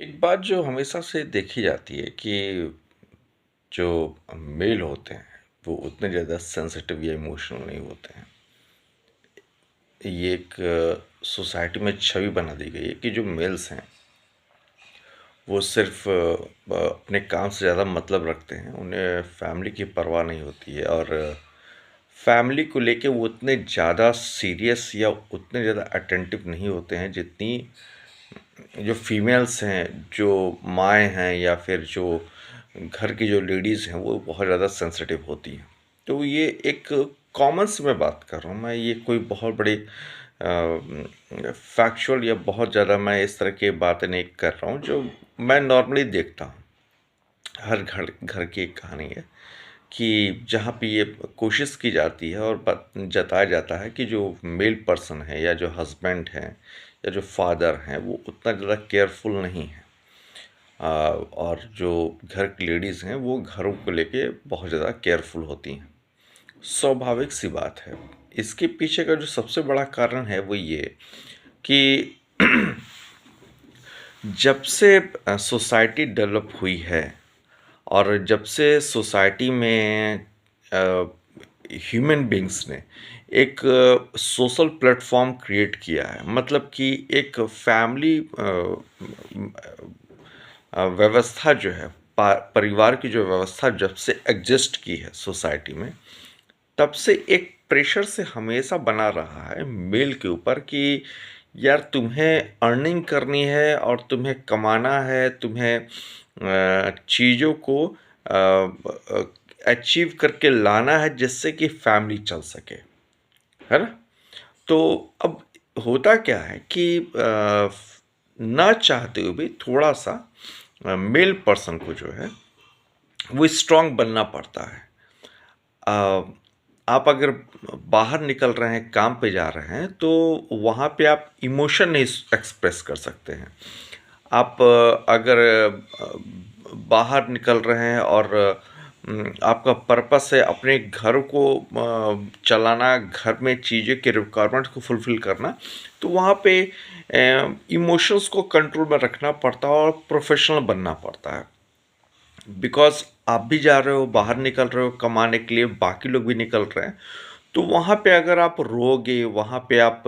एक बात जो हमेशा से देखी जाती है कि जो मेल होते हैं वो उतने ज़्यादा सेंसिटिव या इमोशनल नहीं होते हैं। ये एक सोसाइटी में छवि बना दी गई है कि जो मेल्स हैं वो सिर्फ अपने काम से ज़्यादा मतलब रखते हैं। उन्हें फैमिली की परवाह नहीं होती है और फैमिली को लेके वो उतने ज़्यादा सीरियस या उतने ज़्यादा अटेंटिव नहीं होते हैं जितनी जो फीमेल्स हैं, जो माएँ हैं या फिर जो घर की जो लेडीज़ हैं वो बहुत ज़्यादा सेंसिटिव होती हैं। तो ये एक कॉमन सी मैं बात कर रहा हूँ, मैं ये कोई बहुत बड़ी फैक्चुअल या बहुत ज़्यादा मैं इस तरह की बातें नहीं कर रहा हूँ, जो मैं नॉर्मली देखता हूँ। हर घर घर की एक कहानी है कि जहाँ पे ये कोशिश की जाती है और जताया जाता है कि जो मेल पर्सन है या जो हस्बैंड हैं या जो फादर हैं वो उतना ज़्यादा केयरफुल नहीं है। और जो घर की लेडीज़ हैं वो घरों को लेके बहुत ज़्यादा केयरफुल होती हैं। स्वाभाविक सी बात है। इसके पीछे का जो सबसे बड़ा कारण है वो ये कि जब से सोसाइटी डेवलप हुई है और जब से सोसाइटी में ह्यूमन बींग्स ने एक सोशल प्लेटफॉर्म क्रिएट किया है, मतलब कि एक फैमिली व्यवस्था जो है, परिवार की जो व्यवस्था जब से एग्जिस्ट की है सोसाइटी में, तब से एक प्रेशर से हमेशा बना रहा है मेल के ऊपर कि यार तुम्हें अर्निंग करनी है और तुम्हें कमाना है, तुम्हें चीज़ों को अचीव करके लाना है जिससे कि फैमिली चल सके, है ना? तो अब होता क्या है कि ना चाहते हुए भी थोड़ा-सा मेल पर्सन को जो है वो स्ट्रॉन्ग बनना पड़ता है। अ, आप अगर बाहर निकल रहे हैं, काम पे जा रहे हैं, तो वहाँ पे आप इमोशन नहीं एक्सप्रेस कर सकते हैं। आप अगर बाहर निकल रहे हैं और आपका पर्पस है अपने घर को चलाना, घर में चीज़ें के रिक्वायरमेंट को फुलफ़िल करना, तो वहाँ पे इमोशंस को कंट्रोल में रखना पड़ता है और प्रोफ़ेशनल बनना पड़ता है। बिकॉज़ आप भी जा रहे हो, बाहर निकल रहे हो कमाने के लिए, बाकी लोग भी निकल रहे हैं। तो वहाँ पे अगर आप रोओगे, वहाँ पे आप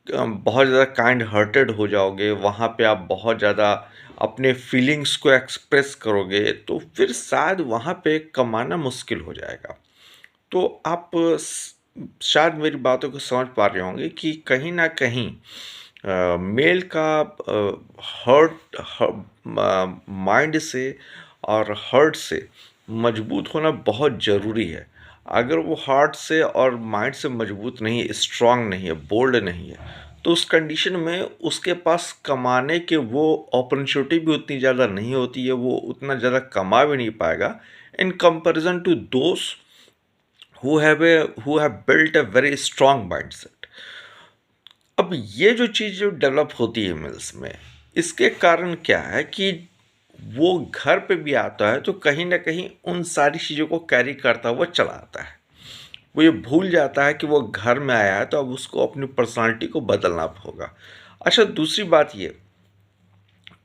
बहुत ज़्यादा काइंड हार्टेड हो जाओगे, वहाँ पे आप बहुत ज़्यादा अपने फीलिंग्स को एक्सप्रेस करोगे, तो फिर शायद वहाँ पे कमाना मुश्किल हो जाएगा। तो आप शायद मेरी बातों को समझ पा रहे होंगे कि कहीं न कहीं मेल का हर्ट माइंड से और हार्ट से मजबूत होना बहुत ज़रूरी है। अगर वो हार्ट से और माइंड से मजबूत नहीं है, स्ट्रांग नहीं है, बोल्ड नहीं है, तो उस कंडीशन में उसके पास कमाने के वो अपॉर्चुनिटी भी उतनी ज़्यादा नहीं होती है, वो उतना ज़्यादा कमा भी नहीं पाएगा इन कंपैरिजन टू दोस्त who have built a very strong mindset. अब ये जो चीज़ जो डेवलप होती है मिल्स में, इसके कारण क्या है कि वो घर पे भी आता है तो कहीं न कहीं उन सारी चीज़ों को कैरी करता हुआ चला आता है। वो ये भूल जाता है कि वो घर में आया है तो अब उसको अपनी पर्सनैलिटी को बदलना होगा। अच्छा, दूसरी बात ये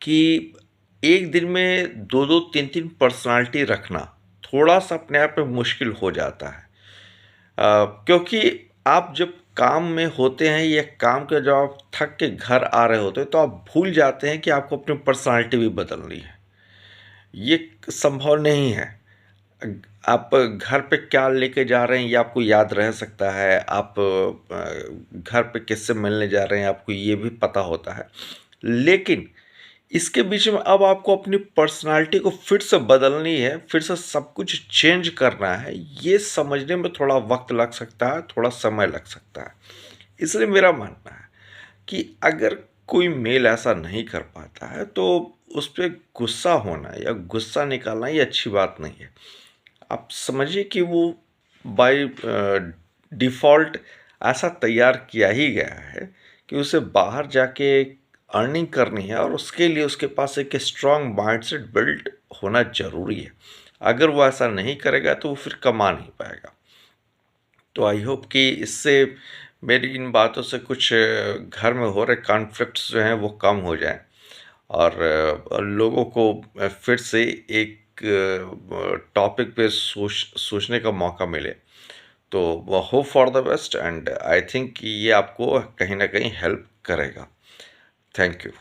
कि एक दिन में 2-2 3-3 पर्सनैलिटी रखना थोड़ा-सा अपने आप में मुश्किल हो जाता है। क्योंकि आप जब काम में होते हैं या काम के जब आप थक के घर आ रहे होते हैं तो आप भूल जाते हैं कि आपको अपनी पर्सनालिटी भी बदलनी है। ये संभव नहीं है। आप घर पे क्या लेके जा रहे हैं ये आपको याद रह सकता है। आप घर पे किससे मिलने जा रहे हैं आपको ये भी पता होता है। लेकिन इसके बीच में अब आपको अपनी पर्सनालिटी को फिर से बदलनी है, फिर से सब कुछ चेंज करना है, ये समझने में थोड़ा वक़्त लग सकता है, थोड़ा समय लग सकता है। इसलिए मेरा मानना है कि अगर कोई मेल ऐसा नहीं कर पाता है, तो उस पे गुस्सा होना या गुस्सा निकालना ये अच्छी बात नहीं है। आप समझिए कि वो बाय डिफ़ॉल्ट ऐसा तैयार किया ही गया है कि उसे बाहर जाके अर्निंग करनी है और उसके लिए उसके पास एक स्ट्रॉन्ग माइंडसेट बिल्ड होना ज़रूरी है। अगर वो ऐसा नहीं करेगा तो वो फिर कमा नहीं पाएगा। तो आई होप कि इससे मेरी इन बातों से कुछ घर में हो रहे कॉन्फ्लिक्ट्स जो हैं वो कम हो जाएँ और लोगों को फिर से एक टॉपिक पे सोचने का मौका मिले। तो hope for the best, and I think कि ये आपको कहीं न कहीं हेल्प करेगा। Thank you.